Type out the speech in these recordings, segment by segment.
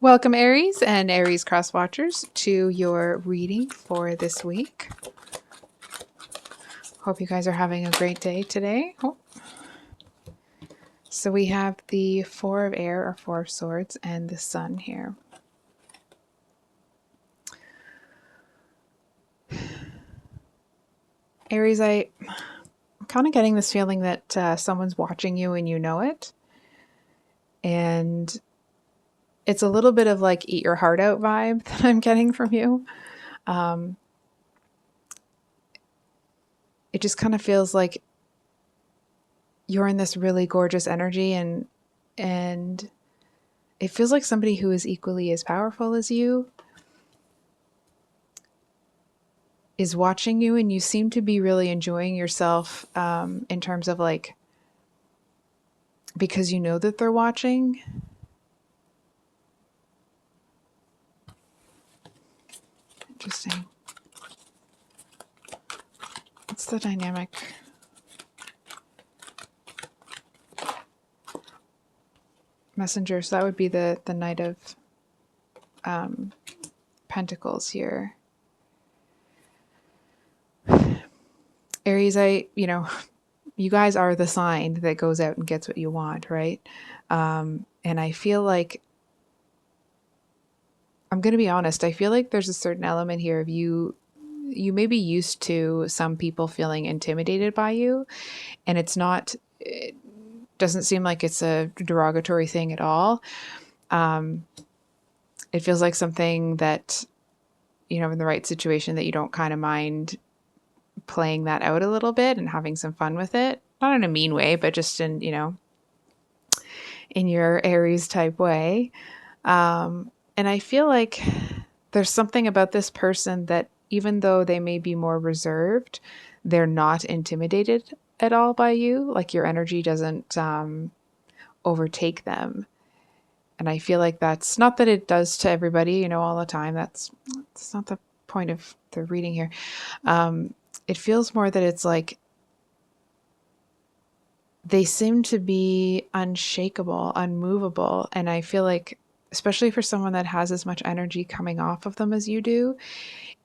Welcome, Aries and Aries Cross Watchers, to your reading for this week. Hope you guys are having a great day today. So we have the Four of Air or Four of Swords and the Sun here. Aries, I'm kind of getting this feeling that someone's watching you and you know it. And it's a little bit of like eat your heart out vibe that I'm getting from you. It just kind of feels like you're in this really gorgeous energy and it feels like somebody who is equally as powerful as you is watching you, and you seem to be really enjoying yourself in terms of like, because you know that they're watching. Interesting. What's the dynamic? Messenger, so that would be the Knight of Pentacles here. Aries, you guys are the sign that goes out and gets what you want, right? And I feel like, I'm going to be honest, I feel like there's a certain element here of you may be used to some people feeling intimidated by you, and it doesn't seem like it's a derogatory thing at all. It feels like something that, in the right situation, that you don't kind of mind playing that out a little bit and having some fun with it. Not in a mean way, but just in your Aries type way. And I feel like there's something about this person that even though they may be more reserved, they're not intimidated at all by you. Like your energy doesn't overtake them. And I feel like that's not that it does to everybody, all the time. That's not the point of the reading here. It feels more that it's like they seem to be unshakable, unmovable. And I feel like, especially for someone that has as much energy coming off of them as you do,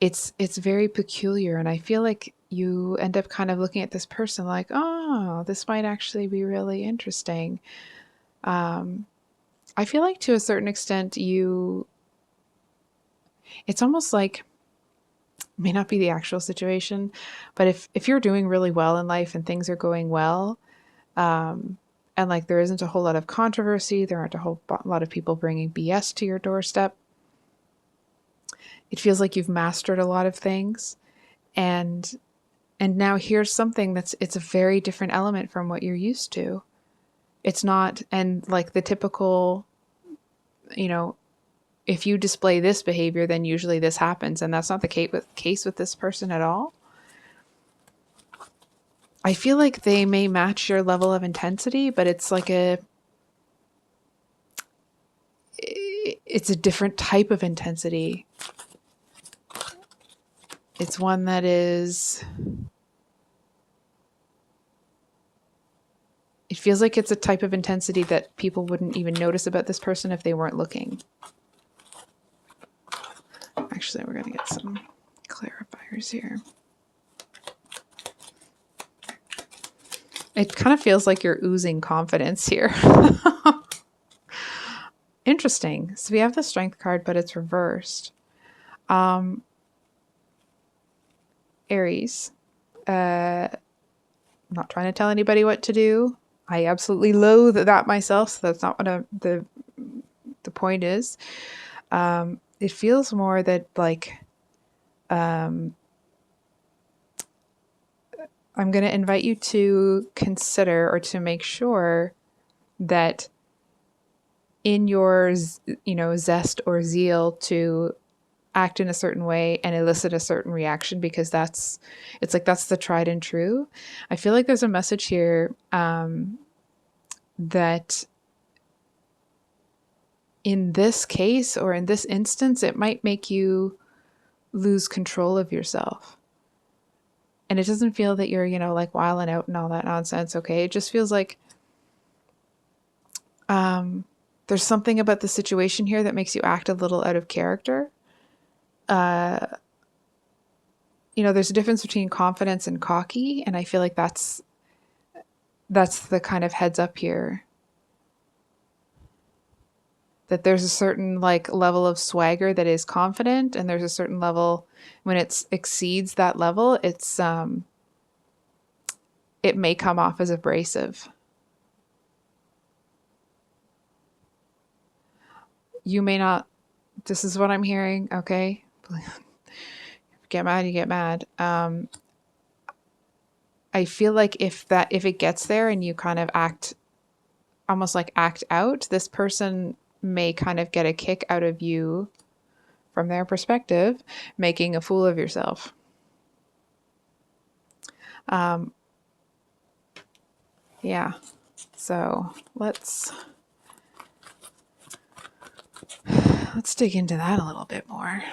it's very peculiar. And I feel like you end up kind of looking at this person like, oh, this might actually be really interesting. I feel like to a certain extent, it's almost like, may not be the actual situation, but if you're doing really well in life and things are going well, and like there isn't a whole lot of controversy, there aren't a whole lot of people bringing BS to your doorstep, it feels like you've mastered a lot of things, and now here's something it's a very different element from what you're used to. It's not, and like the typical, if you display this behavior, then usually this happens. And that's not the case with this person at all. I feel like they may match your level of intensity, but it's like it's a different type of intensity. It's one that is, it feels like it's a type of intensity that people wouldn't even notice about this person if they weren't looking. Actually, we're going to get some clarifiers here. It kind of feels like you're oozing confidence here. Interesting. So we have the Strength card, but it's reversed. Aries. I'm not trying to tell anybody what to do. I absolutely loathe that myself, so that's not what the point is. It feels more that like I'm going to invite you to consider or to make sure that in your zest or zeal to act in a certain way and elicit a certain reaction, because that's the tried and true. I feel like there's a message here that in this case or in this instance, it might make you lose control of yourself. And it doesn't feel that you're, like wilding out and all that nonsense. Okay. It just feels like, There's something about the situation here that makes you act a little out of character. Uh, there's a difference between confidence and cocky, and I feel like that's the kind of heads up here. That there's a certain like level of swagger that is confident, and there's a certain level when it exceeds that level, it may come off as abrasive. You may not. This is what I'm hearing. Okay, get mad, you get mad. I feel like if it gets there and you kind of act almost like act out, this person may kind of get a kick out of you from their perspective, making a fool of yourself. Yeah. So let's dig into that a little bit more.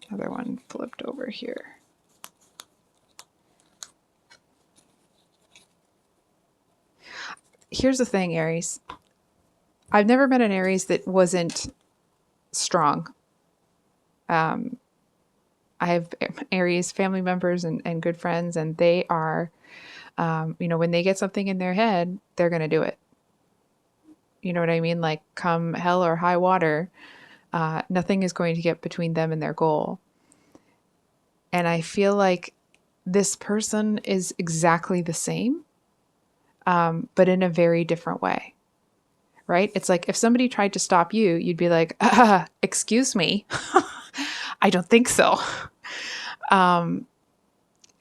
Another one flipped over here. Here's the thing, Aries. I've never met an Aries that wasn't strong. I have Aries family members and good friends, and they are, when they get something in their head, they're going to do it. You know what I mean? Like come hell or high water, nothing is going to get between them and their goal. And I feel like this person is exactly the same, but in a very different way, right? It's like if somebody tried to stop you, you'd be like, excuse me, I don't think so. And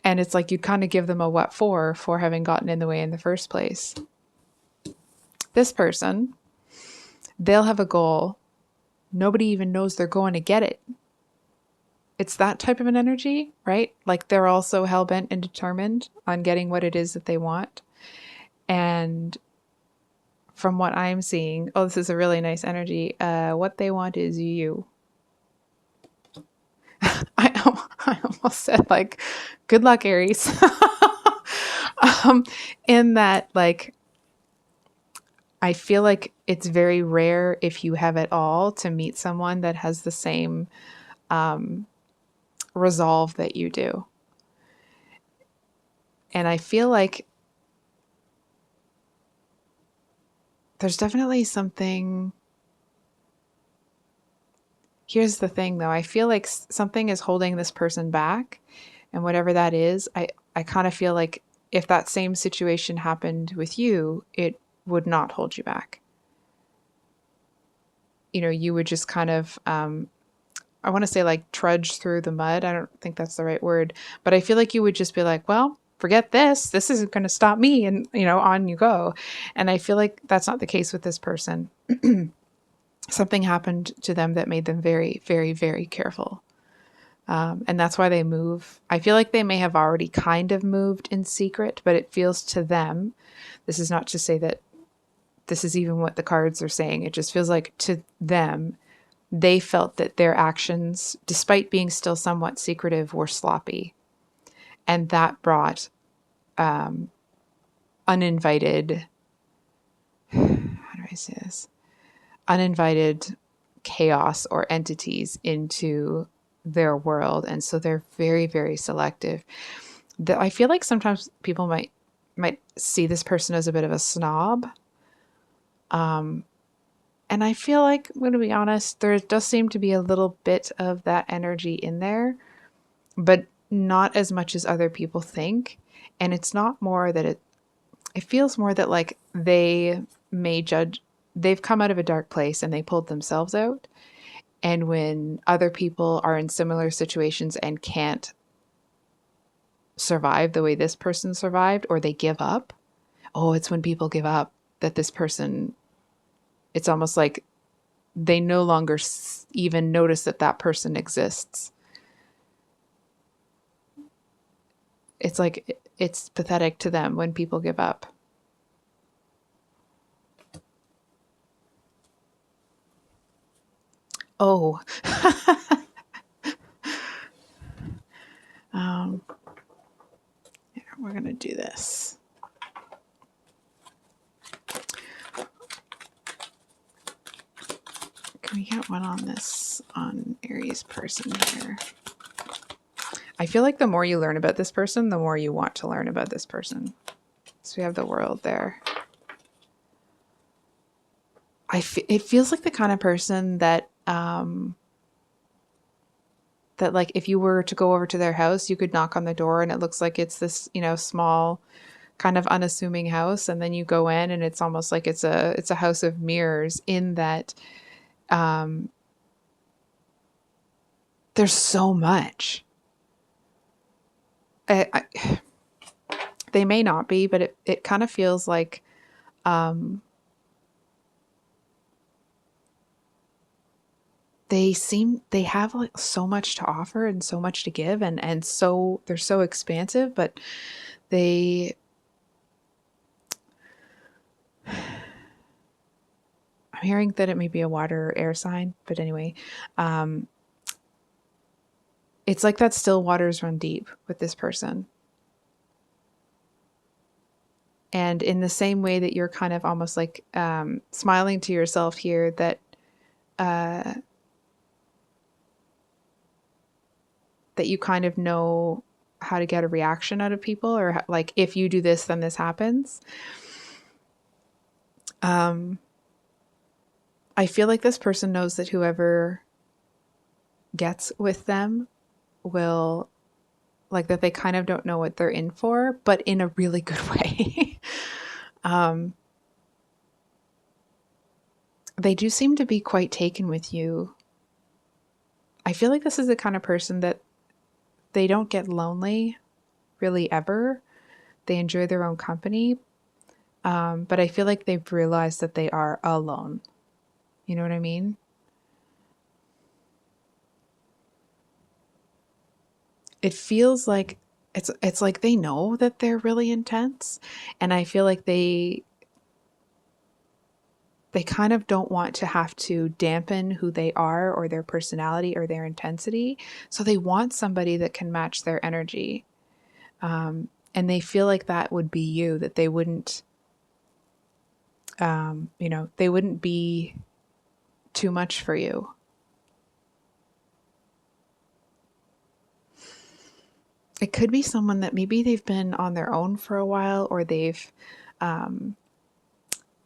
it's like you'd kind of give them a what for having gotten in the way in the first place. This person, they'll have a goal. Nobody even knows they're going to get it. It's that type of an energy, right? Like they're also hell-bent and determined on getting what it is that they want. And from what I'm seeing, this is a really nice energy. What they want is you. I almost said like, good luck, Aries. In that, like, I feel like it's very rare if you have it all to meet someone that has the same resolve that you do. And I feel like there's definitely something. Here's the thing, though. I feel like something is holding this person back. And whatever that is, I kind of feel like if that same situation happened with you, it would not hold you back. You would just kind of, I want to say like trudge through the mud. I don't think that's the right word. But I feel like you would just be like, well, forget this. This isn't going to stop me. And, on you go. And I feel like that's not the case with this person. Something happened to them that made them very, very, very careful. And that's why they move. I feel like they may have already kind of moved in secret, but it feels to them, this is not to say that this is even what the cards are saying. It just feels like to them, they felt that their actions, despite being still somewhat secretive, were sloppy. And that brought uninvited, how do I say this? Uninvited chaos or entities into their world. And so they're very, very selective. I feel like sometimes people might see this person as a bit of a snob. And I feel like, I'm going to be honest, there does seem to be a little bit of that energy in there, but not as much as other people think. And it's not more that it feels more that like they may judge, they've come out of a dark place and they pulled themselves out. And when other people are in similar situations and can't survive the way this person survived, or they give up, it's when people give up that this person, it's almost like they no longer even notice that that person exists. It's like it's pathetic to them when people give up. Oh. we're going to do this. Can we get one on this, on Aries person here? I feel like the more you learn about this person, the more you want to learn about this person. So we have the World there. It feels like the kind of person that, that like if you were to go over to their house, you could knock on the door and it looks like it's this, you know, small, kind of unassuming house, and then you go in and it's almost like it's a house of mirrors, in that there's so much. They may not be, but it kind of feels like they have like so much to offer and so much to give, and so they're so expansive, but I'm hearing that it may be a water or air sign, but anyway, it's like that still waters run deep with this person. And in the same way that you're kind of almost like smiling to yourself here, that that you kind of know how to get a reaction out of people, or like if you do this, then this happens. I feel like this person knows that whoever gets with them will, like, that they kind of don't know what they're in for, but in a really good way. They do seem to be quite taken with you. I feel like this is the kind of person that they don't get lonely really ever. They enjoy their own company. But I feel like they've realized that they are alone. You know what I mean? It feels like it's like they know that they're really intense, and I feel like they kind of don't want to have to dampen who they are or their personality or their intensity. So they want somebody that can match their energy. And they feel like that would be you, that they wouldn't, you know, they wouldn't be too much for you. It could be someone that maybe they've been on their own for a while, or they've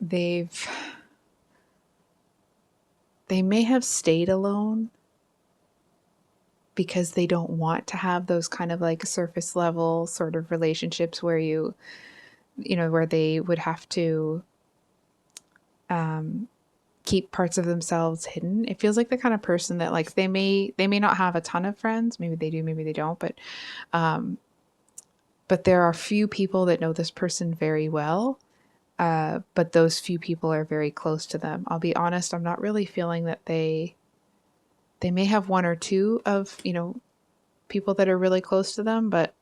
they may have stayed alone because they don't want to have those kind of like surface level sort of relationships where you know, where they would have to keep parts of themselves hidden. It feels like the kind of person that, like, they may not have a ton of friends. Maybe they do, maybe they don't, but there are few people that know this person very well. But those few people are very close to them. I'll be honest, I'm not really feeling that they may have one or two of, you know, people that are really close to them, but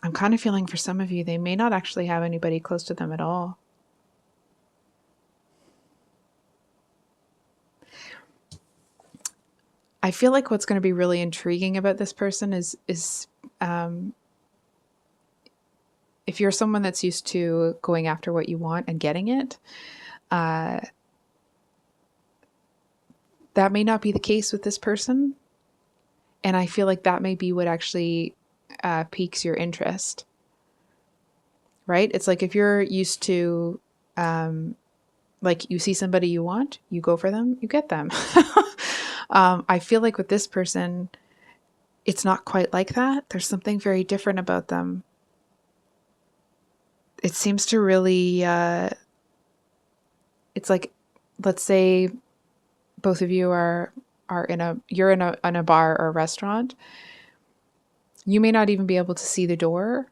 I'm kind of feeling for some of you, they may not actually have anybody close to them at all. I feel like what's going to be really intriguing about this person is if you're someone that's used to going after what you want and getting it, that may not be the case with this person. And I feel like that may be what actually piques your interest, right? It's like if you're used to, like, you see somebody you want, you go for them, you get them. I feel like with this person, it's not quite like that. There's something very different about them. It seems to really, it's like, let's say both of you are you're in a bar or a restaurant. You may not even be able to see the door,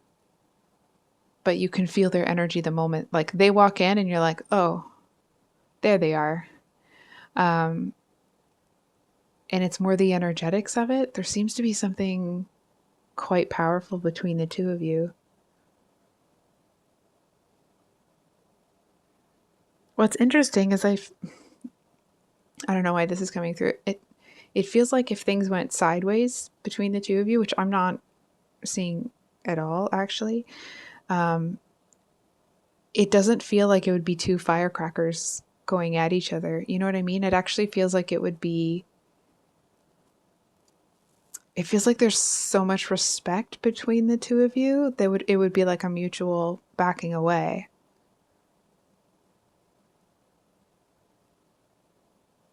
but you can feel their energy the moment, like, they walk in and you're like, oh, there they are. And it's more the energetics of it. There seems to be something quite powerful between the two of you. What's interesting is I don't know why this is coming through. It feels like if things went sideways between the two of you, which I'm not seeing at all, actually. It doesn't feel like it would be two firecrackers going at each other. You know what I mean? It actually feels like it feels like there's so much respect between the two of you that it would be like a mutual backing away.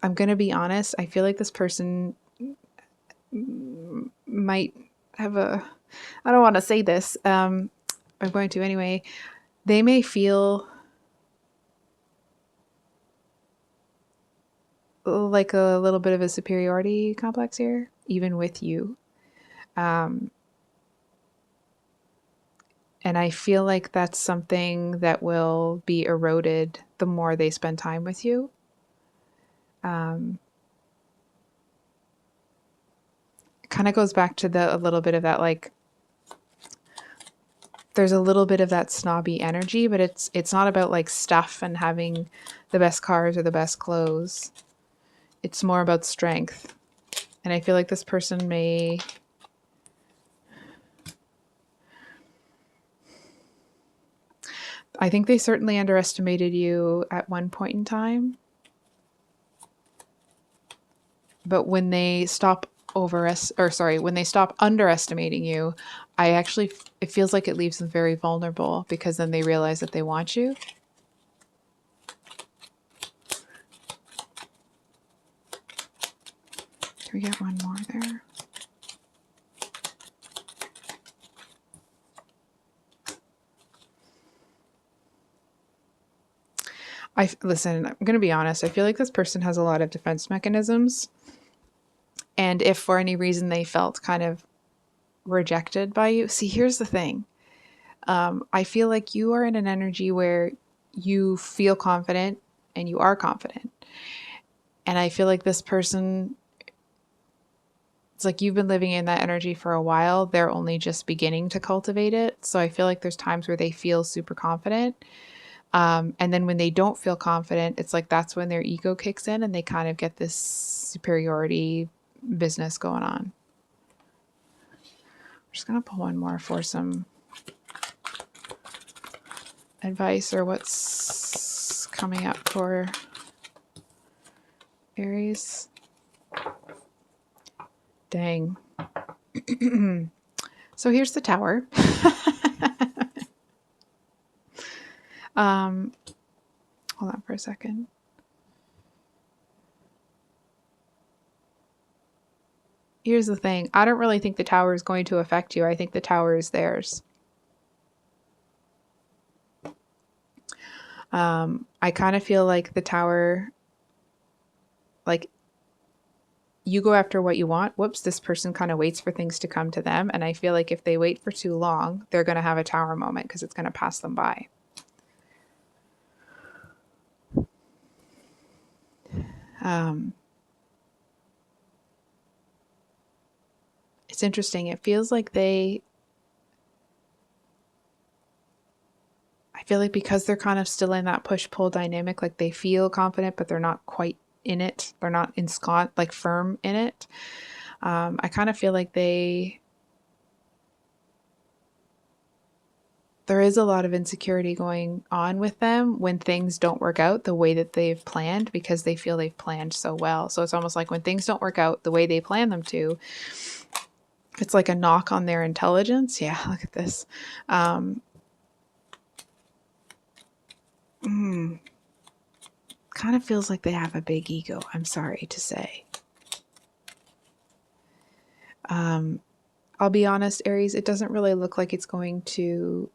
I'm going to be honest. I feel like this person might have I don't want to say this. I'm going to anyway. They may feel like a little bit of a superiority complex here, even with you. Um, and I feel like that's something that will be eroded the more they spend time with you. It kind of goes back to a little bit of that, like, there's a little bit of that snobby energy, but it's not about like stuff and having the best cars or the best clothes. It's more about strength. And I feel like this person may I think they certainly underestimated you at one point in time. But when they stop when they stop underestimating you, it feels like it leaves them very vulnerable because then they realize that they want you. Can we get one more there? Listen, I'm going to be honest. I feel like this person has a lot of defense mechanisms. And if for any reason they felt kind of rejected by you, see, here's the thing. I feel like you are in an energy where you feel confident and you are confident. And I feel like this person, it's like you've been living in that energy for a while. They're only just beginning to cultivate it. So I feel like there's times where they feel super confident. And then when they don't feel confident, it's like that's when their ego kicks in and they kind of get this superiority business going on. I'm just going to pull one more for some advice or what's coming up for Aries. Dang. So here's the Tower. Hold on for a second. Here's the thing. I don't really think the Tower is going to affect you. I think the Tower is theirs. I kind of feel like the Tower, like, you go after what you want. Whoops, this person kind of waits for things to come to them. And I feel like if they wait for too long, they're going to have a Tower moment because it's going to pass them by. It's interesting. It feels like I feel like because they're kind of still in that push-pull dynamic, like they feel confident, but they're not quite in it. They're not ensconced, like firm in it. I kind of feel like there is a lot of insecurity going on with them when things don't work out the way that they've planned because they feel they've planned so well. So it's almost like when things don't work out the way they plan them to, it's like a knock on their intelligence. Yeah, look at this. Kind of feels like they have a big ego, I'm sorry to say. I'll be honest, Aries, it doesn't really look like it's going to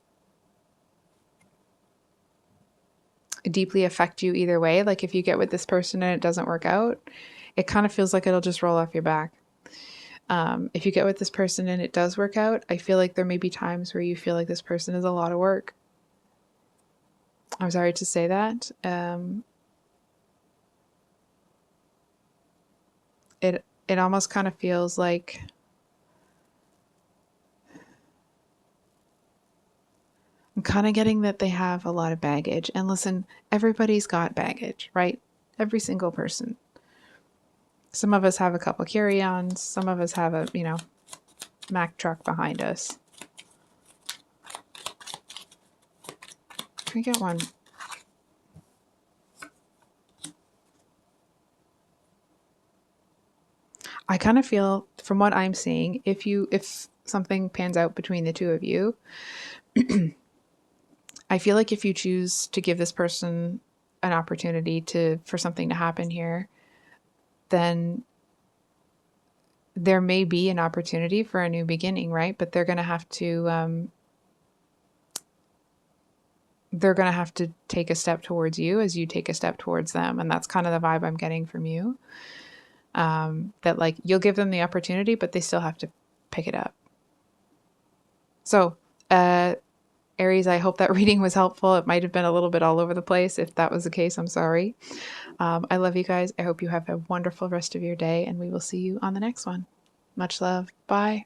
deeply affect you either way. Like if you get with this person and it doesn't work out, it kind of feels like it'll just roll off your back. If you get with this person and it does work out, I feel like there may be times where you feel like this person is a lot of work. I'm sorry to say that. It almost kind of feels like I'm kind of getting that they have a lot of baggage. And listen, everybody's got baggage, right? Every single person. Some of us have a couple carry-ons. Some of us have a, Mack truck behind us. Can I get one? I kind of feel, from what I'm seeing, if something pans out between the two of you, I feel like if you choose to give this person an opportunity for something to happen here, then there may be an opportunity for a new beginning, right? But they're going to have to take a step towards you as you take a step towards them. And that's kind of the vibe I'm getting from you. That like you'll give them the opportunity, but they still have to pick it up. So, Aries, I hope that reading was helpful. It might have been a little bit all over the place. If that was the case, I'm sorry. I love you guys. I hope you have a wonderful rest of your day, and we will see you on the next one. Much love. Bye.